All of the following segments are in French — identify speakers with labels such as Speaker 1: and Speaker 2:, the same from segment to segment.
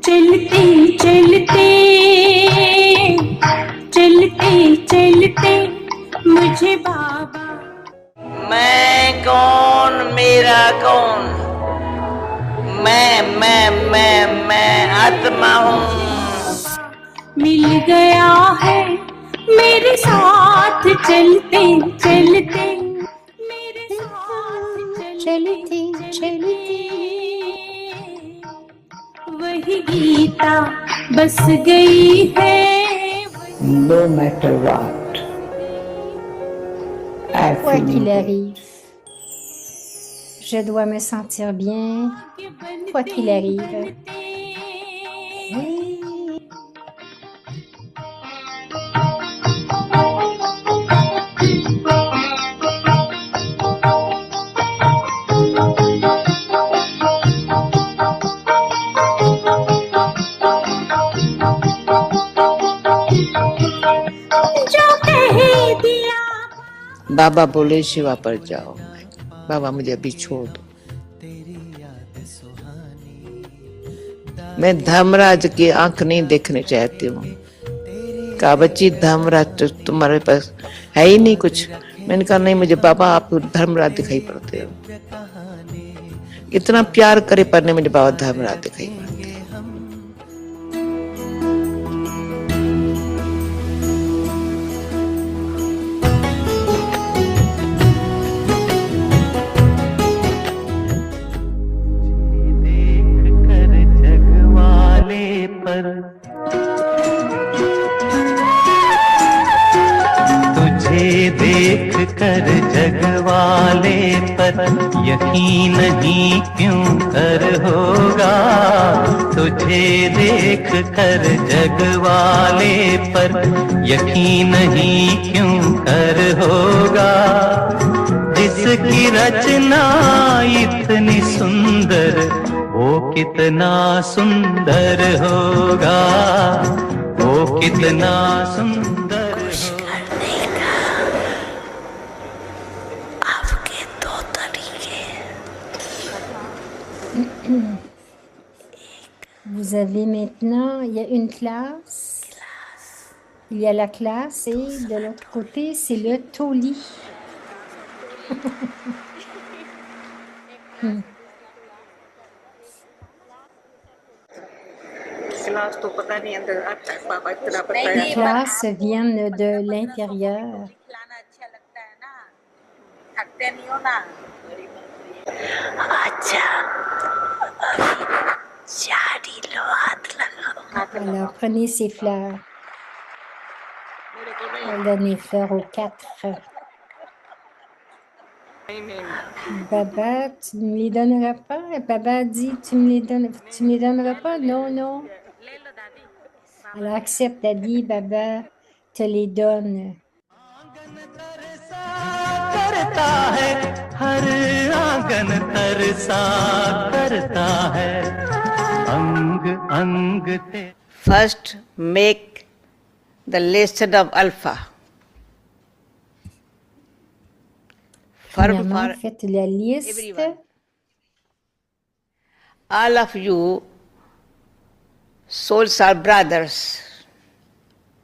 Speaker 1: चलते चलते चलते चलते मुझे बाबा।
Speaker 2: मैं कौन मेरा कौन, मैं आत्मा हूँ।
Speaker 1: मिल गया है मेरे साथ चलते चलते, मेरे साथ चलते चलते। वही गीता बस गई है।
Speaker 3: No matter what,
Speaker 4: Quoi qu'il arrive, je dois me sentir bien, quoi qu'il arrive.
Speaker 2: बाबा बोले शिवा पर जाओ, बाबा मुझे अभी छोड़ दो। मैं धर्मराज की आंख नहीं देखने चाहती हूँ। कहा बच्ची धर्मराज तो तुम्हारे पास है ही नहीं कुछ। मैंने कहा नहीं मुझे बाबा आप धर्मराज दिखाई पड़ते हो। इतना प्यार करे पर नहीं मुझे बाबा धर्मराज दिखाई पड़ते।
Speaker 5: तुझे देख कर जग वाले पर यकीन नहीं क्यों कर होगा। तुझे देख कर जग वाले पर यकीन नहीं क्यों कर होगा। जिसकी रचना इतनी सुंदर वो कितना सुंदर होगा, वो कितना सुंदर होगा।
Speaker 2: आपके दो तरीके।
Speaker 4: Vous avez maintenant, il y a une classe. Il y a la classe et de l'autre côté, c'est le toli. Les classes viennent de l'intérieur. Alors, prenez ces fleurs. On donne les fleurs aux 4. Baba, tu ne me les donneras pas? Baba dit, tu me les donneras pas? Non, non. Alors, accepte, Daddy, Baba te les donne.
Speaker 5: करता है हर आंगन तरसा करता है अंग अंग ते।
Speaker 2: First make the lesson of alpha.
Speaker 4: Premièrement, faites la liste.
Speaker 2: Everyone. All of you souls are brothers.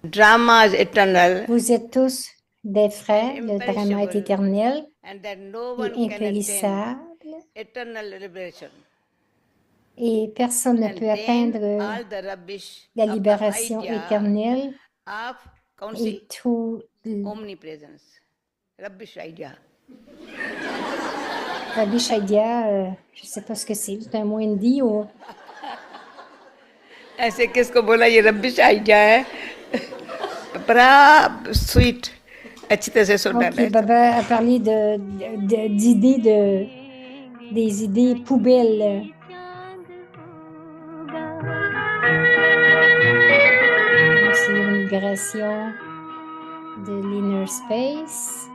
Speaker 2: Drama is eternal.
Speaker 4: Vous êtes tous des frères, le drama est éternel
Speaker 2: And that no
Speaker 4: et
Speaker 2: one can
Speaker 4: impérissable
Speaker 2: eternal liberation.
Speaker 4: et personne ne
Speaker 2: And
Speaker 4: peut
Speaker 2: then
Speaker 4: atteindre
Speaker 2: all the rubbish
Speaker 4: la
Speaker 2: of the
Speaker 4: libération
Speaker 2: idea
Speaker 4: éternelle
Speaker 2: of
Speaker 4: et
Speaker 2: council,
Speaker 4: tout
Speaker 2: omnipresence. Rubbish idea.
Speaker 4: Rabbi Shaidia, je ne sais pas ce que c'est un mot hindi ou...
Speaker 2: ऐसे किसको बोला ये rubbish idea है? बड़ा स्वीट, अच्छी तरह से सुन
Speaker 4: Ok, Baba a parlé d'idées, des idées poubelles. Donc, c'est une libération de l'inner space.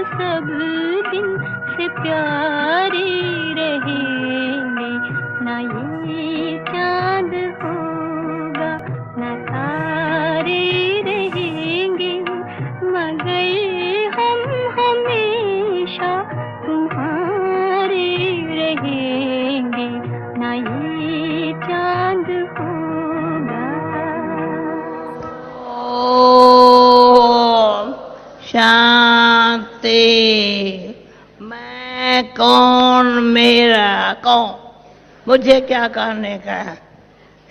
Speaker 1: सब दिन से
Speaker 2: शांति। मैं कौन, मेरा कौन, मुझे क्या करने का है?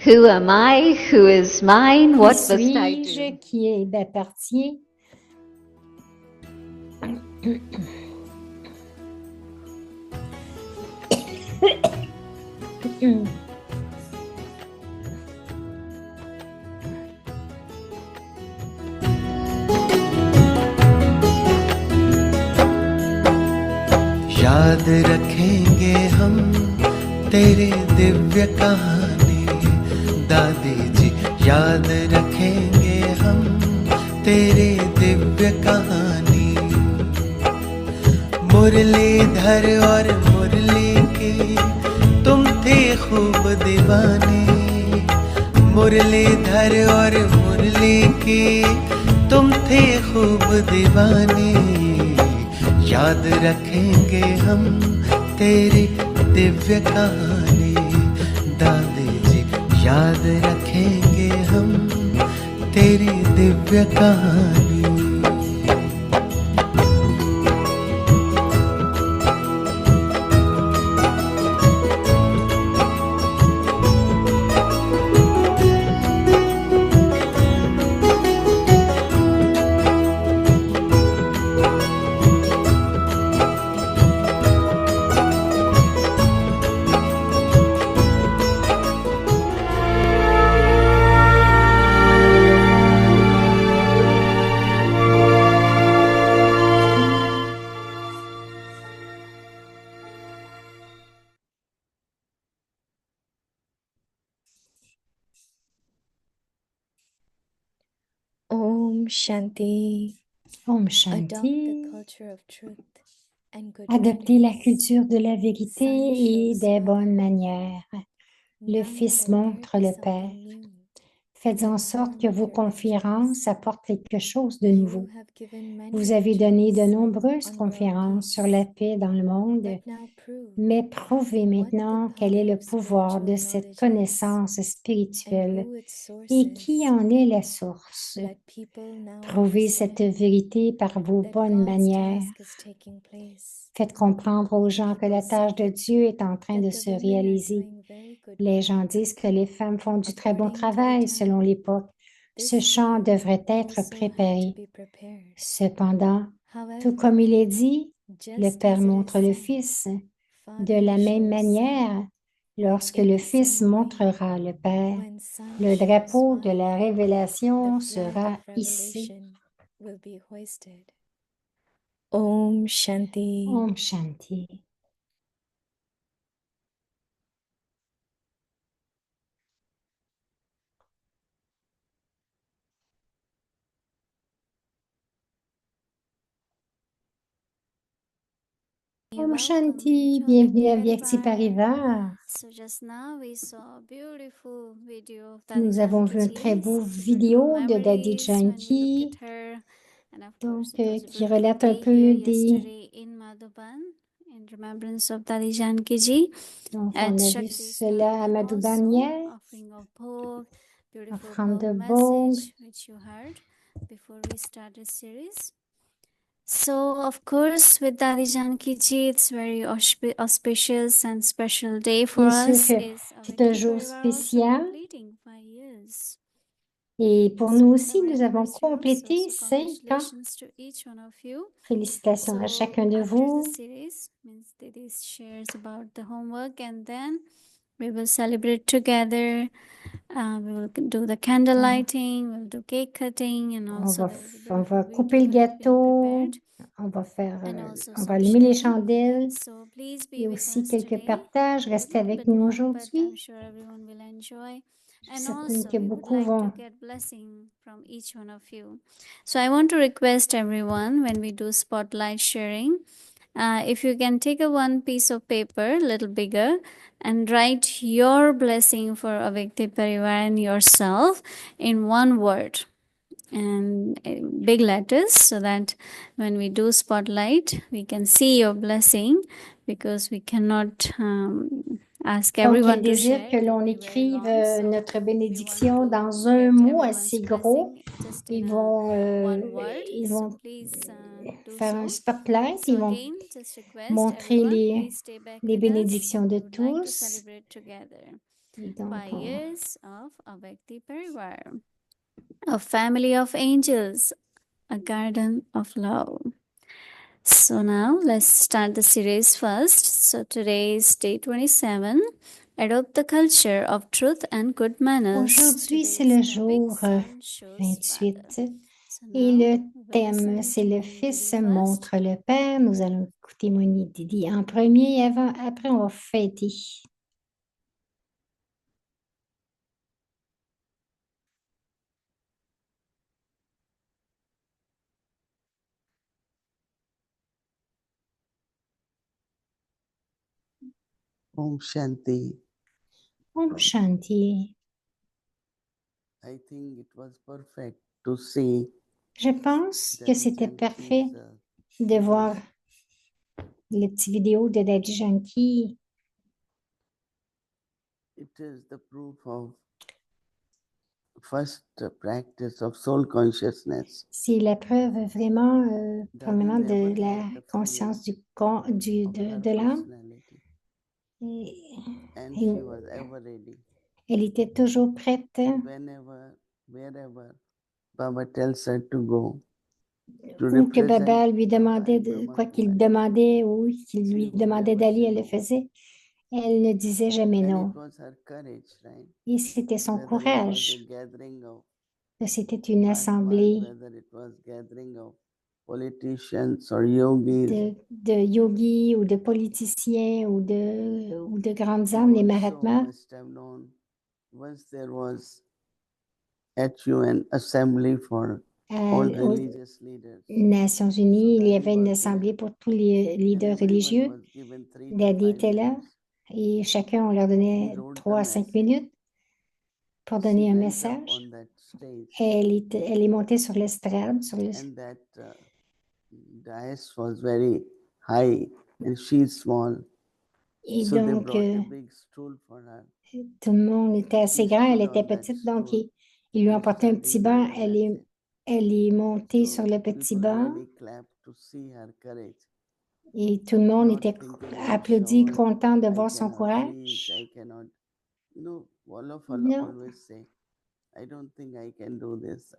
Speaker 6: Who am I? Who is mine?
Speaker 4: Qui
Speaker 6: What must I
Speaker 4: suis-je?
Speaker 6: do?
Speaker 4: Qui m'appartient?
Speaker 5: याद रखेंगे हम तेरे दिव्य कहानी दादी जी, याद रखेंगे हम तेरे दिव्य कहानी। मुरलीधर और मुरली के तुम थे खूब दीवाने, मुरलीधर और मुरली के तुम थे खूब दीवाने। याद रखेंगे हम तेरी दिव्य कहानी दादी जी, याद रखेंगे हम तेरी दिव्य कहानी।
Speaker 7: Om Shanti.
Speaker 4: Om
Speaker 7: Adopt the
Speaker 4: Shanti.
Speaker 7: culture of truth and good
Speaker 4: Adopter la
Speaker 7: manners.
Speaker 4: culture de la vérité
Speaker 7: Son
Speaker 4: et
Speaker 7: shows
Speaker 4: des
Speaker 7: mother.
Speaker 4: bonnes manières. Le
Speaker 7: Now
Speaker 4: Fils
Speaker 7: that there
Speaker 4: montre
Speaker 7: be
Speaker 4: le Père.
Speaker 7: something new,
Speaker 4: Faites en
Speaker 7: and
Speaker 4: sorte que
Speaker 7: form
Speaker 4: vos
Speaker 7: of your
Speaker 4: conférences
Speaker 7: lectures.
Speaker 4: apportent quelque chose de
Speaker 7: You
Speaker 4: nouveau.
Speaker 7: have given many
Speaker 4: Vous avez donné de
Speaker 7: lectures
Speaker 4: nombreuses
Speaker 7: on world
Speaker 4: conférences sur
Speaker 7: peace,
Speaker 4: la paix dans le monde,
Speaker 7: but now prove
Speaker 4: mais prouvez
Speaker 7: what the
Speaker 4: maintenant quel est
Speaker 7: power
Speaker 4: le
Speaker 7: of
Speaker 4: pouvoir de
Speaker 7: spiritual
Speaker 4: cette
Speaker 7: knowledge is
Speaker 4: connaissance
Speaker 7: and
Speaker 4: spirituelle
Speaker 7: who its source
Speaker 4: et qui
Speaker 7: is.
Speaker 4: en est la source.
Speaker 7: Let people now
Speaker 4: Prouvez cette
Speaker 7: understand
Speaker 4: vérité par vos
Speaker 7: that
Speaker 4: bonnes
Speaker 7: God's
Speaker 4: manières.
Speaker 7: task is taking place.
Speaker 4: Faites comprendre aux gens que la tâche de Dieu est en train de
Speaker 7: That the
Speaker 4: se
Speaker 7: women are
Speaker 4: réaliser.
Speaker 7: doing very good
Speaker 4: Les
Speaker 7: work.
Speaker 4: gens disent que les femmes font du très bon
Speaker 7: According to the
Speaker 4: travail
Speaker 7: time,
Speaker 4: selon l'époque. Ce
Speaker 7: this
Speaker 4: chant
Speaker 7: field
Speaker 4: devrait être
Speaker 7: also had to
Speaker 4: préparé.
Speaker 7: be prepared.
Speaker 4: Cependant, tout
Speaker 7: However,
Speaker 4: comme il est dit, le
Speaker 7: just
Speaker 4: Père
Speaker 7: as it
Speaker 4: montre
Speaker 7: is
Speaker 4: le
Speaker 7: said,
Speaker 4: Fils. De
Speaker 7: Father
Speaker 4: la
Speaker 7: will
Speaker 4: même
Speaker 7: show
Speaker 4: manière,
Speaker 7: Son.
Speaker 4: lorsque
Speaker 7: In
Speaker 4: le
Speaker 7: the
Speaker 4: Fils
Speaker 7: same way,
Speaker 4: montrera le Père,
Speaker 7: when Son
Speaker 4: le
Speaker 7: shows
Speaker 4: drapeau de
Speaker 7: Father,
Speaker 4: la
Speaker 7: the
Speaker 4: révélation
Speaker 7: flag
Speaker 4: sera
Speaker 7: of
Speaker 4: hissé.
Speaker 7: revelation will be hoisted. Om Shanti.
Speaker 4: Om Shanti. Om Shanti, bienvenue à Vyakti Parivar.
Speaker 8: So just now we saw a beautiful video of
Speaker 4: Nous
Speaker 8: Dadi
Speaker 4: avons vu un
Speaker 8: Janki
Speaker 4: très beau
Speaker 8: Ji's
Speaker 4: vidéo de Daddy
Speaker 8: memories when we looked
Speaker 4: Janki,
Speaker 8: at her. And of
Speaker 4: donc,
Speaker 8: course, it was a
Speaker 4: qui
Speaker 8: beautiful
Speaker 4: relate un
Speaker 8: day here
Speaker 4: peu des...
Speaker 8: yesterday in Madhuban in remembrance of Dadi Janki Ji.
Speaker 4: Donc,
Speaker 8: At
Speaker 4: on a vu
Speaker 8: Shakti
Speaker 4: cela à
Speaker 8: Sthan
Speaker 4: Madhuban
Speaker 8: also,
Speaker 4: hier,
Speaker 8: offering of Bhog, beautiful
Speaker 4: offrande de
Speaker 8: Bhog
Speaker 4: Bog.
Speaker 8: message which you heard before we started series. So, of course, with Dadi Janki Ji, it's very auspicious and special day for
Speaker 4: Bien sûr
Speaker 8: us.
Speaker 4: que
Speaker 8: Is
Speaker 4: c'est un
Speaker 8: Avekti
Speaker 4: jour
Speaker 8: Parivar also
Speaker 4: spécial.
Speaker 8: completing 5 years.
Speaker 4: Et pour
Speaker 8: So
Speaker 4: nous
Speaker 8: it's
Speaker 4: aussi,
Speaker 8: our
Speaker 4: nous avons
Speaker 8: anniversary also.
Speaker 4: complété
Speaker 8: So
Speaker 4: 5 ans.
Speaker 8: congratulations to each one of you.
Speaker 4: Félicitations à
Speaker 8: So
Speaker 4: chacun de
Speaker 8: after the
Speaker 4: vous.
Speaker 8: series, means Didi shares about the homework, and then we will celebrate together. We will do the candle lighting, we'll do cake cutting, and
Speaker 4: On
Speaker 8: also
Speaker 4: va,
Speaker 8: there will be
Speaker 4: on va
Speaker 8: beautiful
Speaker 4: couper le
Speaker 8: video has been
Speaker 4: gâteau,
Speaker 8: prepared,
Speaker 4: on va faire,
Speaker 8: and also
Speaker 4: on va
Speaker 8: some
Speaker 4: allumer les
Speaker 8: sharing.
Speaker 4: chandelles
Speaker 8: So please
Speaker 4: et
Speaker 8: be with
Speaker 4: aussi
Speaker 8: us
Speaker 4: quelques
Speaker 8: today.
Speaker 4: partages.
Speaker 8: A
Speaker 4: Restez
Speaker 8: little
Speaker 4: avec
Speaker 8: bit
Speaker 4: nous
Speaker 8: long, but I'm
Speaker 4: aujourd'hui.
Speaker 8: sure everyone will enjoy.
Speaker 4: Je suis
Speaker 8: And
Speaker 4: certaine
Speaker 8: also,
Speaker 4: que
Speaker 8: we would
Speaker 4: beaucoup
Speaker 8: like to
Speaker 4: vont.
Speaker 8: get blessing from each one of you. So I want to request everyone when we do spotlight sharing, if you can take a one piece of paper, little bigger, and write your blessing for Avyakti Parivar and yourself in one word and big letters, so that when we do spotlight we can see your blessing, because we cannot ask
Speaker 4: Donc, il
Speaker 8: everyone to
Speaker 4: désire
Speaker 8: share.
Speaker 4: que
Speaker 8: It will
Speaker 4: l'on
Speaker 8: be very
Speaker 4: écrive
Speaker 8: long, so
Speaker 4: notre
Speaker 8: if you want
Speaker 4: bénédiction
Speaker 8: to
Speaker 4: dans un
Speaker 8: get
Speaker 4: mot
Speaker 8: everyone's
Speaker 4: assez gros.
Speaker 8: blessing just
Speaker 4: Ils
Speaker 8: in
Speaker 4: vont,
Speaker 8: one word,
Speaker 4: ils
Speaker 8: so
Speaker 4: vont
Speaker 8: please do
Speaker 4: faire un
Speaker 8: so.
Speaker 4: spotlight.
Speaker 8: So
Speaker 4: Ils vont
Speaker 8: again, just request
Speaker 4: montrer
Speaker 8: everyone, please stay back
Speaker 4: les
Speaker 8: with us.
Speaker 4: bénédictions de
Speaker 8: We would like to
Speaker 4: tous.
Speaker 8: celebrate together
Speaker 4: Et donc,
Speaker 8: 5 years of Avakti Parivar, a family of angels, a garden of love. So now let's start the series first. So today is day 27. Adopt the culture of truth and good manners.
Speaker 4: aujourd'hui, c'est
Speaker 8: Today's
Speaker 4: le
Speaker 8: topic,
Speaker 4: jour
Speaker 8: Son shows
Speaker 4: 28
Speaker 8: father. So
Speaker 4: et
Speaker 8: now
Speaker 4: le
Speaker 8: we'll
Speaker 4: thème,
Speaker 8: listen
Speaker 4: c'est
Speaker 8: to
Speaker 4: le
Speaker 8: Moni
Speaker 4: Fils
Speaker 8: Didi first.
Speaker 4: montre le Père. Nous allons écouter Moni Didi en premier et après on va fêter.
Speaker 5: Om Shanti.
Speaker 4: Om Shanti.
Speaker 5: I think it was perfect to see
Speaker 4: Je pense que
Speaker 5: Daddy
Speaker 4: c'était parfait
Speaker 5: Janki's
Speaker 4: de voir les petites vidéos de Daddy Janki.
Speaker 5: It is the proof of first practice of soul consciousness.
Speaker 4: C'est la preuve vraiment, premièrement, de
Speaker 5: never
Speaker 4: la
Speaker 5: had the
Speaker 4: conscience
Speaker 5: feeling
Speaker 4: de
Speaker 5: of her
Speaker 4: l'âme.
Speaker 5: personality,
Speaker 4: Et
Speaker 5: and
Speaker 4: et
Speaker 5: she was ever ready.
Speaker 4: elle était toujours prête
Speaker 5: Whenever, wherever Baba tells her to go, to
Speaker 4: ou que
Speaker 5: represent
Speaker 4: Baba lui
Speaker 5: Baba
Speaker 4: demandait,
Speaker 5: and Brahma
Speaker 4: quoi qu'il
Speaker 5: Kumaris.
Speaker 4: demandait ou qu'il
Speaker 5: She
Speaker 4: lui
Speaker 5: would
Speaker 4: demandait
Speaker 5: never
Speaker 4: d'aller,
Speaker 5: say
Speaker 4: elle le
Speaker 5: no.
Speaker 4: faisait. Elle ne disait jamais
Speaker 5: And
Speaker 4: non.
Speaker 5: it was her courage, right?
Speaker 4: Et c'était son
Speaker 5: Whether it was a
Speaker 4: courage.
Speaker 5: gathering of
Speaker 4: Que c'était une
Speaker 5: Mahatmas,
Speaker 4: assemblée
Speaker 5: whether it was gathering of politicians or yogis,
Speaker 4: de yogis ou de politiciens ou de grandes
Speaker 5: she
Speaker 4: âmes, les
Speaker 5: also
Speaker 4: Mahatmas.
Speaker 5: must have known once there was at UN assembly for all
Speaker 4: Aux
Speaker 5: religious leaders.
Speaker 4: Nations Unies, il y
Speaker 5: Daddy
Speaker 4: avait une
Speaker 5: was
Speaker 4: assemblée
Speaker 5: there,
Speaker 4: pour tous les
Speaker 5: and
Speaker 4: leaders
Speaker 5: everyone
Speaker 4: religieux.
Speaker 5: was given 3 to
Speaker 4: Daddy
Speaker 5: 5
Speaker 4: était là
Speaker 5: minutes.
Speaker 4: et chacun, on leur
Speaker 5: He
Speaker 4: donnait
Speaker 5: wrote the
Speaker 4: 3 à 5
Speaker 5: message.
Speaker 4: minutes pour
Speaker 5: She
Speaker 4: donner un
Speaker 5: went up
Speaker 4: message.
Speaker 5: on that stage,
Speaker 4: Elle est montée sur l'estrade,
Speaker 5: and that dais was very high, and she's small.
Speaker 4: et
Speaker 5: So they
Speaker 4: donc
Speaker 5: brought a big stool for her.
Speaker 4: tout le monde était assez
Speaker 5: She
Speaker 4: grand, elle
Speaker 5: stood
Speaker 4: était
Speaker 5: on that
Speaker 4: petite, donc
Speaker 5: stool
Speaker 4: ils lui ont
Speaker 5: and
Speaker 4: apporté un
Speaker 5: started
Speaker 4: petit
Speaker 5: giving
Speaker 4: banc.
Speaker 5: the message.
Speaker 4: Elle est montée sur
Speaker 5: So
Speaker 4: le petit
Speaker 5: people
Speaker 4: banc
Speaker 5: really clapped to see her courage.
Speaker 4: et tout le monde
Speaker 5: Not
Speaker 4: était
Speaker 5: thinking
Speaker 4: applaudi,
Speaker 5: I'm short,
Speaker 4: content de
Speaker 5: I
Speaker 4: voir son
Speaker 5: cannot reach,
Speaker 4: courage.
Speaker 5: I cannot. No, Wolof
Speaker 4: Non.
Speaker 5: always say, I don't think I can do this.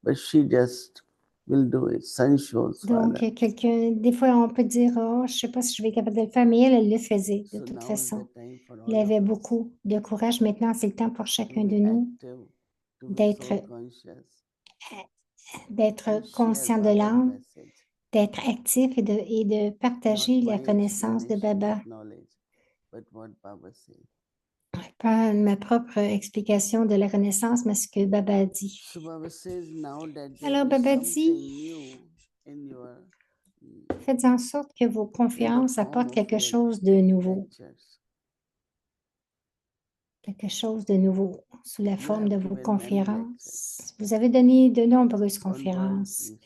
Speaker 5: But she just will do it. Sun shows
Speaker 4: Donc,
Speaker 5: father.
Speaker 4: des fois, on peut dire, oh, je ne sais pas si je vais être capable de le faire, mais elle le faisait de
Speaker 5: So
Speaker 4: toute
Speaker 5: now is
Speaker 4: façon.
Speaker 5: the time for
Speaker 4: Il
Speaker 5: all
Speaker 4: avait
Speaker 5: of us
Speaker 4: beaucoup de courage. Maintenant, c'est le temps pour
Speaker 5: to
Speaker 4: chacun
Speaker 5: be
Speaker 4: de nous
Speaker 5: active, to be
Speaker 4: d'être
Speaker 5: soul conscious,
Speaker 4: d'être
Speaker 5: and share
Speaker 4: conscient de
Speaker 5: Baba's
Speaker 4: l'âme,
Speaker 5: message.
Speaker 4: d'être actif et de
Speaker 5: Not
Speaker 4: partager la
Speaker 5: my
Speaker 4: connaissance de
Speaker 5: explanation
Speaker 4: Baba.
Speaker 5: of knowledge, but what Baba said.
Speaker 4: Pas ma propre explication de la connaissance, mais ce que Baba a dit.
Speaker 5: So Baba says now that
Speaker 4: Alors,
Speaker 5: there is
Speaker 4: Baba
Speaker 5: something
Speaker 4: dit,
Speaker 5: new in your
Speaker 4: faites en sorte que vos
Speaker 5: in the
Speaker 4: conférences
Speaker 5: form
Speaker 4: apportent
Speaker 5: of
Speaker 4: quelque
Speaker 5: your
Speaker 4: chose de nouveau.
Speaker 5: lectures.
Speaker 4: Quelque chose de nouveau sous la
Speaker 5: You
Speaker 4: forme de
Speaker 5: have
Speaker 4: vos
Speaker 5: given many lectures
Speaker 4: conférences. Vous avez donné de nombreuses
Speaker 5: on world
Speaker 4: conférences
Speaker 5: peace.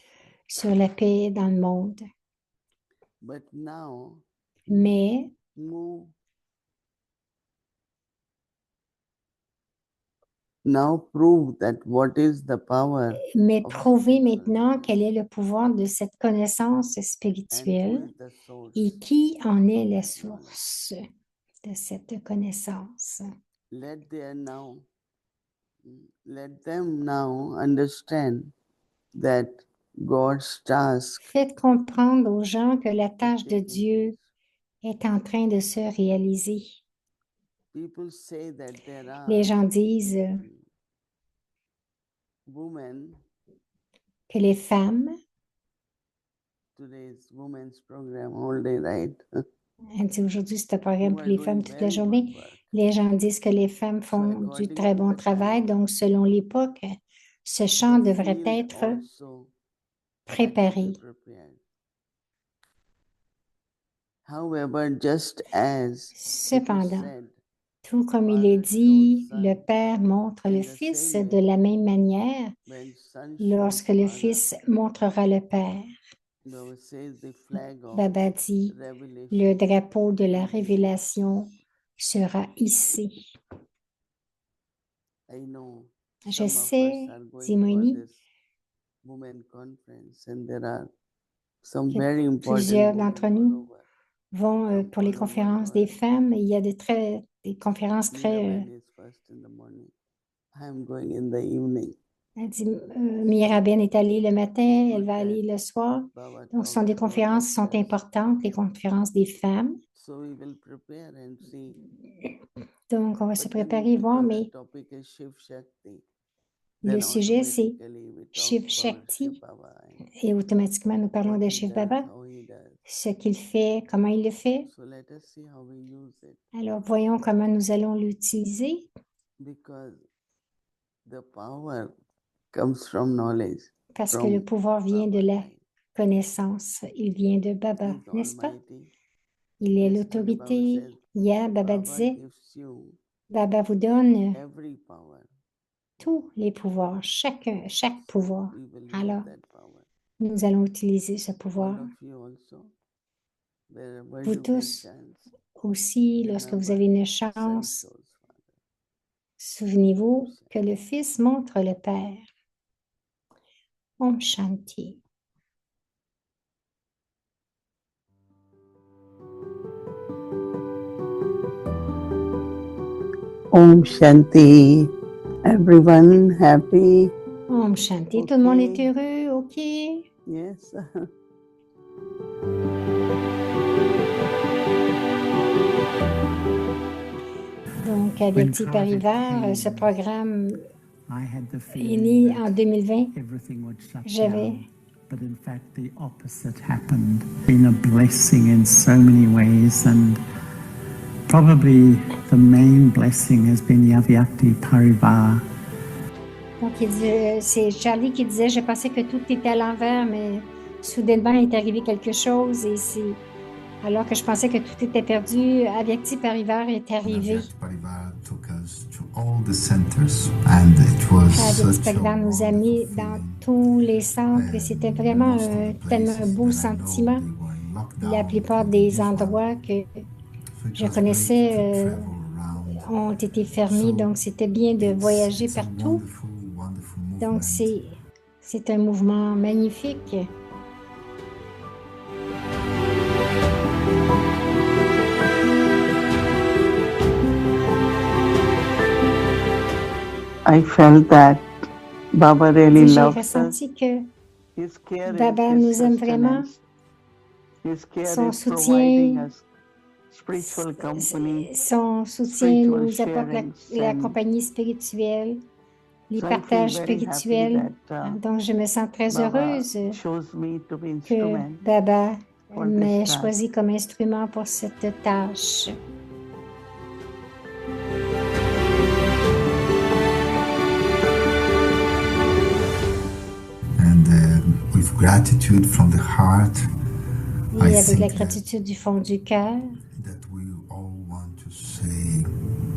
Speaker 4: sur la paix dans le monde.
Speaker 5: But now
Speaker 4: Mais
Speaker 5: move now prove that what is the power of
Speaker 4: prouvez
Speaker 5: spiritual
Speaker 4: maintenant
Speaker 5: knowledge
Speaker 4: quel est le pouvoir de cette connaissance
Speaker 5: and who
Speaker 4: spirituelle
Speaker 5: is the source
Speaker 4: et qui en est la
Speaker 5: of knowledge.
Speaker 4: source de cette connaissance.
Speaker 5: Let them now understand that God's task
Speaker 4: Faites comprendre aux gens que la
Speaker 5: is
Speaker 4: tâche de
Speaker 5: taking
Speaker 4: Dieu
Speaker 5: place.
Speaker 4: est en train de se réaliser.
Speaker 5: People say that there
Speaker 4: Les
Speaker 5: are
Speaker 4: gens disent
Speaker 5: women,
Speaker 4: que les femmes,
Speaker 5: today's women's program all day, right?
Speaker 4: elle dit aujourd'hui c'est un programme
Speaker 5: Who
Speaker 4: pour
Speaker 5: are
Speaker 4: les
Speaker 5: doing
Speaker 4: femmes toute la
Speaker 5: very
Speaker 4: journée.
Speaker 5: good work.
Speaker 4: Les gens disent que les femmes
Speaker 5: So
Speaker 4: font du
Speaker 5: according
Speaker 4: très
Speaker 5: to
Speaker 4: bon
Speaker 5: the
Speaker 4: travail,
Speaker 5: time,
Speaker 4: donc selon l'époque, ce chant
Speaker 5: the
Speaker 4: devrait
Speaker 5: field
Speaker 4: être
Speaker 5: also had to be
Speaker 4: préparé.
Speaker 5: prepared. However, just as it is
Speaker 4: Cependant,
Speaker 5: said,
Speaker 4: tout comme il est
Speaker 5: Father
Speaker 4: dit,
Speaker 5: shows
Speaker 4: le
Speaker 5: Son,
Speaker 4: Père montre
Speaker 5: in
Speaker 4: le
Speaker 5: the
Speaker 4: Fils
Speaker 5: same
Speaker 4: de
Speaker 5: way,
Speaker 4: la même manière
Speaker 5: when Son
Speaker 4: lorsque
Speaker 5: shows
Speaker 4: le
Speaker 5: Father,
Speaker 4: Fils montrera le Père.
Speaker 5: Baba says the flag of
Speaker 4: Baba dit, le
Speaker 5: revelation
Speaker 4: drapeau de la
Speaker 5: will be there.
Speaker 4: révélation sera ici.
Speaker 5: I know
Speaker 4: Je
Speaker 5: some of
Speaker 4: sais,
Speaker 5: us are going
Speaker 4: dit
Speaker 5: for
Speaker 4: Moïni,
Speaker 5: this women conference, and there are some
Speaker 4: que
Speaker 5: very
Speaker 4: plusieurs
Speaker 5: important
Speaker 4: d'entre
Speaker 5: women all
Speaker 4: nous
Speaker 5: over
Speaker 4: vont
Speaker 5: from
Speaker 4: pour les
Speaker 5: all over the
Speaker 4: conférences des
Speaker 5: world.
Speaker 4: femmes. Il y a des conférences très...
Speaker 5: Miraben is first in the morning. I am going in the evening.
Speaker 4: elle dit, Miraben est allée le matin, elle
Speaker 5: Good
Speaker 4: va aller
Speaker 5: that
Speaker 4: le soir.
Speaker 5: Baba
Speaker 4: Donc, ce sont des
Speaker 5: talks about
Speaker 4: conférences qui sont
Speaker 5: ourselves.
Speaker 4: importantes, les conférences des femmes.
Speaker 5: So we will prepare and see.
Speaker 4: Donc, on va se
Speaker 5: But then
Speaker 4: préparer, voir,
Speaker 5: because the
Speaker 4: mais
Speaker 5: topic is Shiv Shakti,
Speaker 4: le
Speaker 5: then
Speaker 4: sujet, c'est
Speaker 5: automatically we talk
Speaker 4: Shiv
Speaker 5: for
Speaker 4: Shakti.
Speaker 5: Shiv Baba and
Speaker 4: Et automatiquement, nous parlons
Speaker 5: what
Speaker 4: de
Speaker 5: he
Speaker 4: Shiv
Speaker 5: does,
Speaker 4: Baba,
Speaker 5: how he does.
Speaker 4: ce qu'il fait, comment il le fait.
Speaker 5: So let us see how we use it,
Speaker 4: Alors, voyons comment nous allons l'utiliser,
Speaker 5: because the power comes from knowledge,
Speaker 4: parce que le
Speaker 5: from
Speaker 4: pouvoir vient de
Speaker 5: Baba.
Speaker 4: la connaissance. Il vient de Baba,
Speaker 5: He's
Speaker 4: n'est-ce pas?
Speaker 5: almighty.
Speaker 4: Il est
Speaker 5: Yesterday Baba
Speaker 4: l'autorité.
Speaker 5: says,
Speaker 4: Hier, Baba
Speaker 5: Baba
Speaker 4: disait,
Speaker 5: gives you
Speaker 4: Baba vous donne
Speaker 5: every power.
Speaker 4: tous les pouvoirs, chaque pouvoir.
Speaker 5: We will use
Speaker 4: Alors,
Speaker 5: that power.
Speaker 4: nous allons utiliser ce
Speaker 5: All
Speaker 4: pouvoir.
Speaker 5: of you also, wherever
Speaker 4: Vous
Speaker 5: you get
Speaker 4: tous
Speaker 5: chance,
Speaker 4: aussi, lorsque vous avez une
Speaker 5: Son
Speaker 4: chance,
Speaker 5: shows Father.
Speaker 4: souvenez-vous que le Fils montre le Père. Om Shanti.
Speaker 5: Om Shanti. Everyone happy?
Speaker 4: Om Shanti. Tout le monde est
Speaker 5: Ok.
Speaker 4: heureux, OK?
Speaker 5: Yes.
Speaker 4: Donc, Avyakti Parivar, ce programme est né en 2020. J'avais
Speaker 9: But in fact, the opposite happened. Been a blessing in so many ways, and probably the main blessing has been Yavyakti Parivar.
Speaker 4: Donc, c'est Charlie qui disait, je pensais que tout était à l'envers, mais soudainement, il est arrivé quelque chose et c'est... Alors que je pensais que tout était perdu, Avyakti Parivar est arrivé.
Speaker 10: Avyakti Parivar took us to all the centers, and it was
Speaker 4: Avyakti
Speaker 10: such a
Speaker 4: Parivar nous a mis
Speaker 10: wonderful
Speaker 4: dans
Speaker 10: feeling.
Speaker 4: tous les centres et c'était vraiment
Speaker 10: Most of the
Speaker 4: tellement un
Speaker 10: places
Speaker 4: beau
Speaker 10: that I know,
Speaker 4: sentiment.
Speaker 10: they were in lockdown,
Speaker 4: La plupart
Speaker 10: they
Speaker 4: des
Speaker 10: couldn't
Speaker 4: endroits que
Speaker 10: So it
Speaker 4: je
Speaker 10: was
Speaker 4: connaissais
Speaker 10: great to travel around.
Speaker 4: ont été fermés, donc c'était bien de voyager
Speaker 10: It's a
Speaker 4: partout.
Speaker 10: wonderful
Speaker 4: Donc
Speaker 10: movement.
Speaker 4: c'est un mouvement magnifique.
Speaker 5: I felt that Baba really
Speaker 4: J'ai
Speaker 5: loves us.
Speaker 4: ressenti que
Speaker 5: His care
Speaker 4: Baba
Speaker 5: is his
Speaker 4: nous aime vraiment.
Speaker 5: sustenance. His care
Speaker 4: Son
Speaker 5: is providing
Speaker 4: soutien,
Speaker 5: us spiritual company.
Speaker 4: son soutien
Speaker 5: spiritual
Speaker 4: nous apporte la
Speaker 5: sharings,
Speaker 4: compagnie spirituelle, les
Speaker 5: So I feel
Speaker 4: partages
Speaker 5: very happy
Speaker 4: spirituels.
Speaker 5: that,
Speaker 4: Donc, je me sens très
Speaker 5: Baba
Speaker 4: heureuse
Speaker 5: chose me to be
Speaker 4: que
Speaker 5: instrument
Speaker 4: Baba
Speaker 5: for
Speaker 4: m'ait
Speaker 5: this task.
Speaker 4: choisi comme instrument pour cette tâche.
Speaker 10: And with gratitude from the heart,
Speaker 4: Et
Speaker 10: I
Speaker 4: avec la
Speaker 10: think
Speaker 4: gratitude du fond du cœur,
Speaker 10: that we all want to say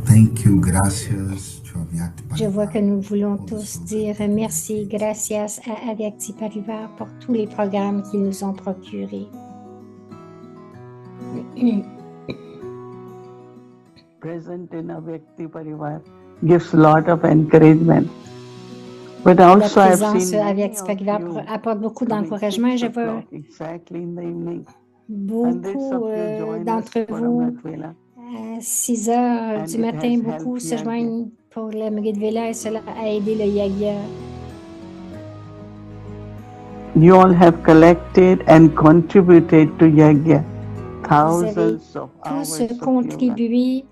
Speaker 10: thank you, gracias to Avyakti
Speaker 4: je vois
Speaker 10: Parivar.
Speaker 4: que nous voulons
Speaker 10: all the
Speaker 4: tous
Speaker 10: souls
Speaker 4: dire
Speaker 10: that
Speaker 4: merci,
Speaker 10: benefit.
Speaker 4: gracias à Avyakti Parivar pour tous les programmes qu'ils nous ont procurés.
Speaker 5: Present in Avyakti Parivar gives lot of encouragement. But
Speaker 4: La
Speaker 5: also I've
Speaker 4: présence
Speaker 5: seen
Speaker 4: à
Speaker 5: many
Speaker 4: Avyakti
Speaker 5: of
Speaker 4: Parivar
Speaker 5: you
Speaker 4: apporte beaucoup
Speaker 5: coming
Speaker 4: d'encouragement.
Speaker 5: 6
Speaker 4: Je vois
Speaker 5: o'clock exactly in the evening. Hundreds
Speaker 4: beaucoup
Speaker 5: of you join us
Speaker 4: d'entre
Speaker 5: for
Speaker 4: vous
Speaker 5: Amrit Vela.
Speaker 4: à 6 heures
Speaker 5: And
Speaker 4: du
Speaker 5: it
Speaker 4: matin,
Speaker 5: has
Speaker 4: beaucoup
Speaker 5: helped
Speaker 4: se
Speaker 5: Yagya.
Speaker 4: joignent pour l'Amrit Vela et cela a aidé le Yagya.
Speaker 5: You all have collected and contributed to Yagya.
Speaker 4: Vous avez
Speaker 5: Thousands of
Speaker 4: tous
Speaker 5: hours of yoga
Speaker 4: contribué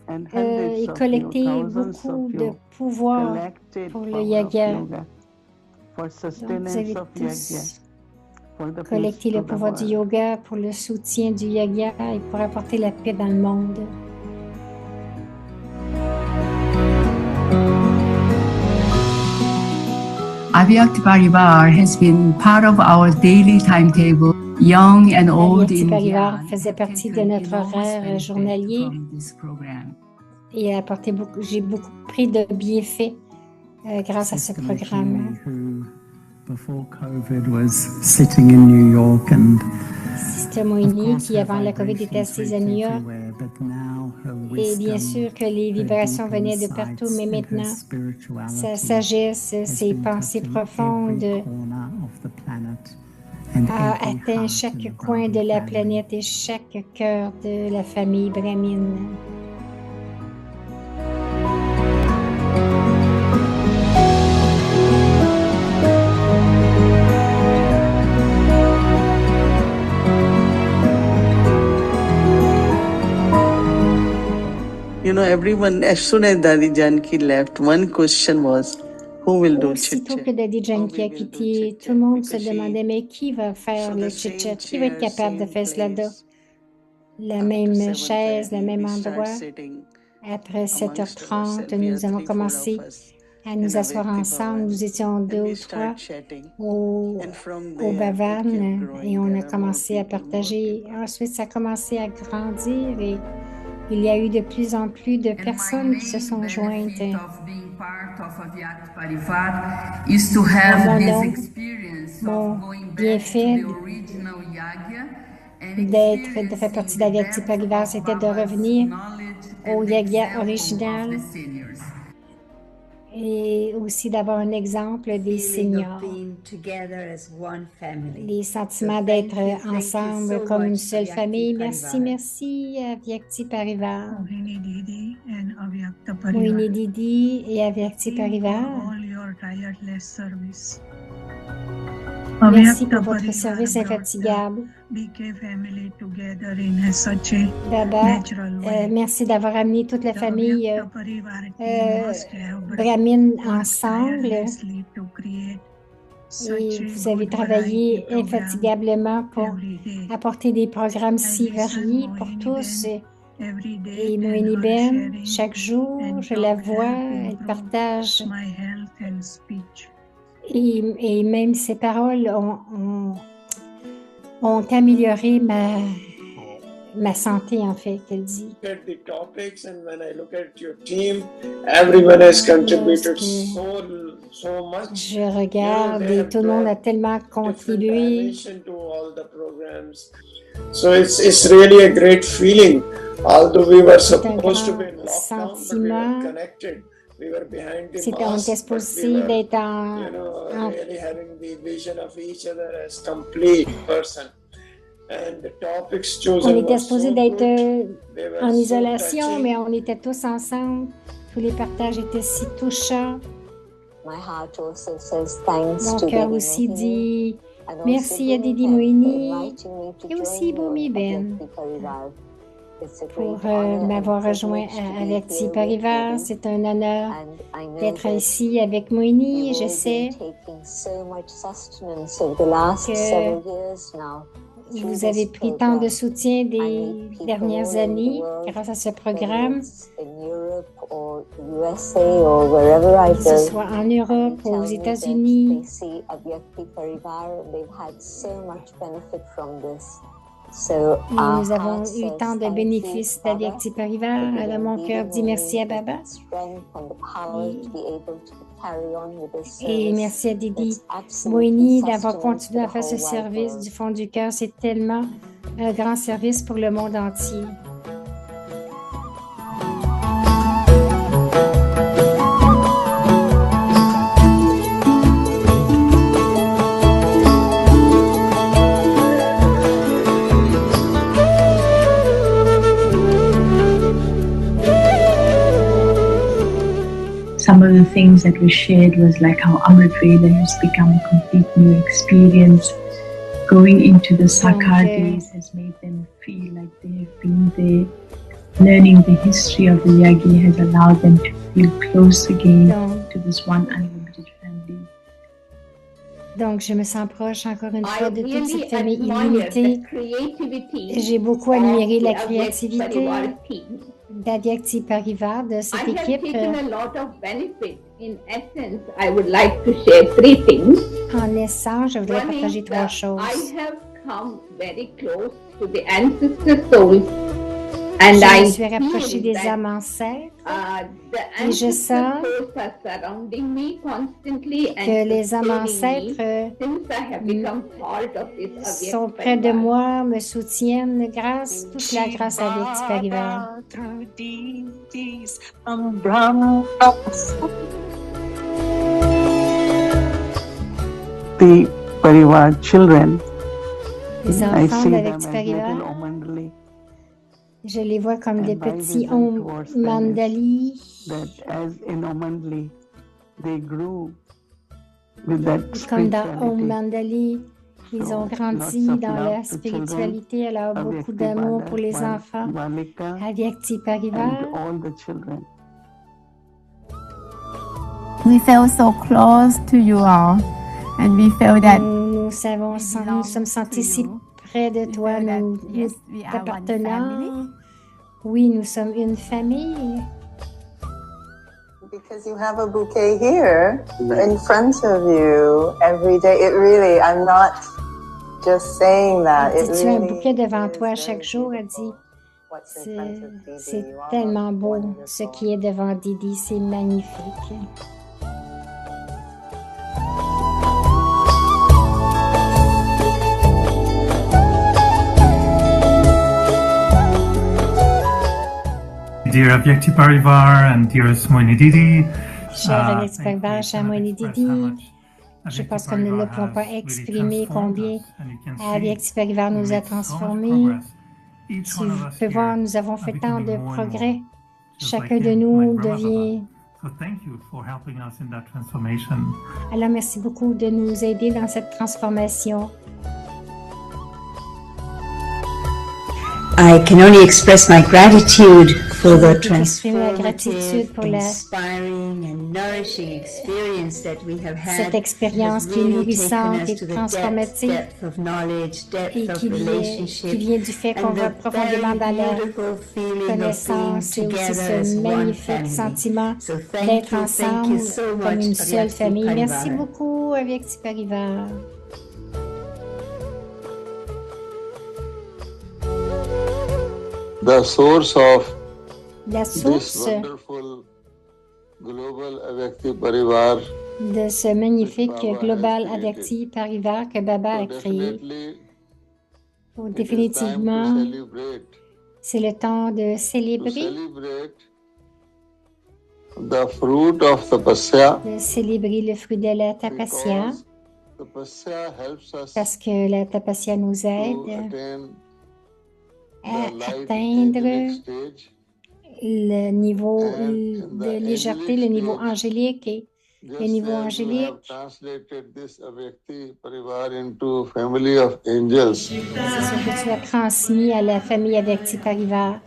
Speaker 5: and hundreds
Speaker 4: et
Speaker 5: of you,
Speaker 4: collecté
Speaker 5: thousands
Speaker 4: beaucoup
Speaker 5: of
Speaker 4: de
Speaker 5: you
Speaker 4: pouvoir
Speaker 5: collected
Speaker 4: pour le
Speaker 5: power of
Speaker 4: Yagya.
Speaker 5: yoga for
Speaker 4: Donc, vous
Speaker 5: sustenance
Speaker 4: avez
Speaker 5: of Yagya,
Speaker 4: tous
Speaker 5: for the peace
Speaker 4: collecté
Speaker 5: to
Speaker 4: le
Speaker 5: the
Speaker 4: pouvoir du
Speaker 5: world.
Speaker 4: yoga pour le soutien du Yagya et pour apporter la paix dans le monde.
Speaker 11: Avyakti Parivar has been part of our daily timetable. Young and old
Speaker 4: Avyakti Parivar
Speaker 11: Indians
Speaker 4: faisait
Speaker 11: have
Speaker 4: partie de
Speaker 11: taken
Speaker 4: notre
Speaker 11: enormous
Speaker 4: horaire
Speaker 11: benefit
Speaker 4: journalier
Speaker 11: from this program.
Speaker 4: et a apporté beaucoup, j'ai beaucoup pris de bienfaits grâce à ce
Speaker 9: Sister
Speaker 4: programme.
Speaker 9: McKinney, who before COVID was sitting in New York and
Speaker 4: Sister Moini, qui avant la COVID était assise à New York. Et bien sûr que les vibrations venaient de partout, mais maintenant, sa sagesse, ses pensées profondes a atteint chaque coin de la planète et chaque cœur de la famille Brahmin.
Speaker 5: You know, everyone, as soon as Dadi Janki left, one question was, who will do
Speaker 4: Aussitôt
Speaker 5: chit-chat?
Speaker 4: que Daddy Janki a quitté, tout le monde se demandait, mais qui va faire le chit-chat? Qui va être capable de faire cela là? La même chaise, le même endroit. Après 7h30, nous avons commencé à nous asseoir ensemble. Nous étions 2 ou 3 au Bhavan et on a commencé à partager. Ensuite, ça a commencé à grandir et il y a eu de plus en plus de personnes qui se sont jointes. Mon bienfait de faire partie d'Avyakti Parivar, c'était de revenir au Yagya original et aussi d'avoir un exemple des seniors. Les sentiments d'être ensemble comme une seule famille. Merci, merci Avyakti Parivar. Mohini Didi et Avyakti Parivar. Merci pour votre service infatigable. Baba, merci d'avoir amené toute la famille Brahmin ensemble. Et vous avez travaillé infatigablement pour apporter des programmes si variés pour tous. Et Mohini Ben, chaque jour, je la vois, elle partage. Et même ses paroles ont amélioré ma santé, en fait, qu'elle dit. Je regarde et tout le monde a tellement contribué.
Speaker 12: So it's really a great feeling. Although we were supposed to be locked down, but we were connected.
Speaker 4: On était supposé d'être
Speaker 12: really having the vision of each other as complete person. And the topics chosen
Speaker 4: on était supposé d'être en
Speaker 12: so
Speaker 4: isolation,
Speaker 12: touching.
Speaker 4: mais on était tous ensemble. Tous les partages étaient si touchants. Mon cœur aussi dit merci à Didi Mohini et aussi Bhumi Ben pour m'avoir rejoint à Avyakti Parivar. C'est un honneur d'être ici avec Mohini. Je sais que vous avez pris tant de soutien des dernières années grâce à ce programme, que ce soit en Europe ou aux États-Unis. Et nous avons eu tant de bénéfices d'Avyakti Parivar. Alors mon cœur dit merci à Baba. Et merci à Didi Mohini d'avoir continué à faire ce service du fond du cœur. C'est tellement un grand service pour le monde entier.
Speaker 11: Some of the things that were shared was like how Amrit Veda has become a complete new experience. Going into the Sakar days has made them feel like they have been there. Learning the history of the Yagi has allowed them to feel close again to this one unlimited family.
Speaker 4: Donc, je me sens proche encore une fois de toute cette famille illimitée. J'ai beaucoup admiré la créativité d'Avyakti Parivar, de cette équipe. En essence, je voudrais partager 3 choses.
Speaker 13: And
Speaker 4: Je me
Speaker 13: I
Speaker 4: suis rapprochée
Speaker 13: feel
Speaker 4: des
Speaker 13: that,
Speaker 4: âmes ancêtres
Speaker 13: the
Speaker 4: et je sens
Speaker 13: ancestral souls are surrounding me constantly
Speaker 4: que
Speaker 13: and
Speaker 4: les âmes
Speaker 13: sustaining
Speaker 4: ancêtres
Speaker 13: me since I have become part of this
Speaker 4: sont
Speaker 13: Avyakt
Speaker 4: près de
Speaker 13: Parivar.
Speaker 4: moi, me soutiennent grâce, toute la grâce avec Parivar.
Speaker 9: The Parivar children,
Speaker 4: Les
Speaker 9: I
Speaker 4: enfants
Speaker 9: see
Speaker 4: d'Avyak
Speaker 9: them as
Speaker 4: Parivar,
Speaker 9: little Omandali,
Speaker 4: je les vois comme des
Speaker 9: and my
Speaker 4: petits
Speaker 9: vision towards them is
Speaker 4: mandali.
Speaker 9: that as in Omandali, they grew with that
Speaker 4: Comme dans Om
Speaker 9: spirituality.
Speaker 4: Mandali, ils ont grandi
Speaker 9: Lots of
Speaker 4: dans
Speaker 9: love
Speaker 4: la
Speaker 9: to children,
Speaker 4: spiritualité, alors beaucoup
Speaker 9: Avyakti
Speaker 4: d'amour pour les enfants.
Speaker 9: Balika,
Speaker 4: Avyakti
Speaker 9: and
Speaker 4: Parivar,
Speaker 9: all the children.
Speaker 14: We feel so close to you all, and we feel that
Speaker 4: nous sommes sentis si près de toi, nous t'appartenons. Oui, nous sommes une famille.
Speaker 15: Because you have a bouquet here in front of you every day. It really, I'm not just saying that. It
Speaker 4: Tu as un
Speaker 15: really
Speaker 4: bouquet devant toi chaque jour, elle dit. C'est tellement beau ce qui est devant Didi, c'est magnifique.
Speaker 16: Dear Avyakti Parivar and dearest Moini Didi,
Speaker 4: Cher Avyakti Parivar, cher Moini Didi, je pense que nous ne pouvons pas exprimer combien Avyakti Parivar nous a transformés. Tu peux voir, nous avons fait tant de progrès. Chacun de nous devient... Alors, merci beaucoup de nous aider dans cette transformation.
Speaker 17: I can only express my gratitude for the
Speaker 4: gratitude pour
Speaker 17: inspiring and nourishing experience that we have had.
Speaker 4: Cette expérience qui est nourrissante et transformative et qui vient du fait qu'on va profondément dans la connaissance et aussi ce magnifique sentiment d'être ensemble comme une seule famille. Merci beaucoup, Avyakti Parivar.
Speaker 18: The source of
Speaker 4: La source
Speaker 18: global Avyakti Parivar
Speaker 4: de ce magnifique Global Avyakti Parivar que Baba a créé. Définitivement, c'est le temps de célébrer.
Speaker 18: The fruit of tapasya,
Speaker 4: de célébrer le fruit de la tapasya, parce que la tapasya nous aide à atteindre le niveau de légèreté, le niveau angélique et le niveau angélique. C'est ce que tu as transmis à la famille Avyakti Parivar.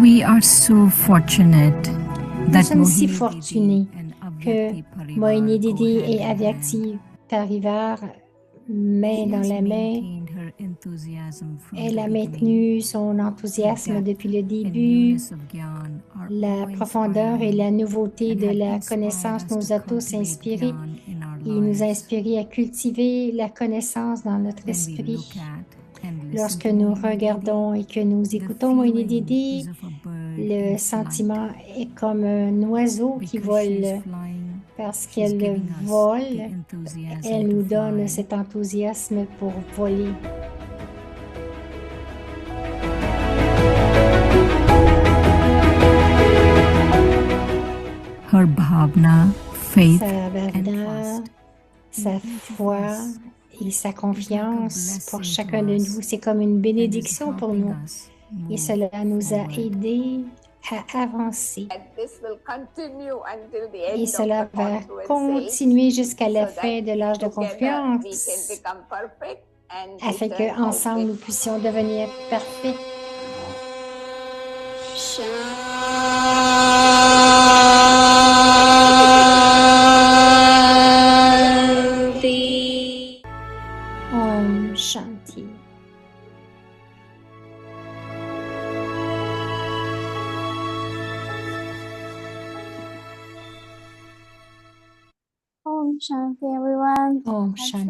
Speaker 19: We are so fortunate
Speaker 4: Nous sommes si fortunés que Moini Didi et Avyakti Parivar, main dans la main, elle a maintenu son enthousiasme depuis le début. La profondeur et la nouveauté de la connaissance nous a tous inspirés. Il nous a inspirés à cultiver la connaissance dans notre esprit. Lorsque nous regardons et que nous écoutons Moini Didi, le sentiment est comme un oiseau qui vole. Parce qu'elle vole, elle nous donne cet enthousiasme pour voler.
Speaker 19: her bhavna, faith,
Speaker 4: sa foi et sa confiance pour chacun de nous. C'est comme une bénédiction pour nous. Et cela nous a aidés à avancer. Et cela va continuer jusqu'à la fin de l'âge de confiance, afin qu'ensemble nous puissions devenir parfaits.
Speaker 1: Shanti.
Speaker 8: Shanti, everyone.
Speaker 4: Om Shanti.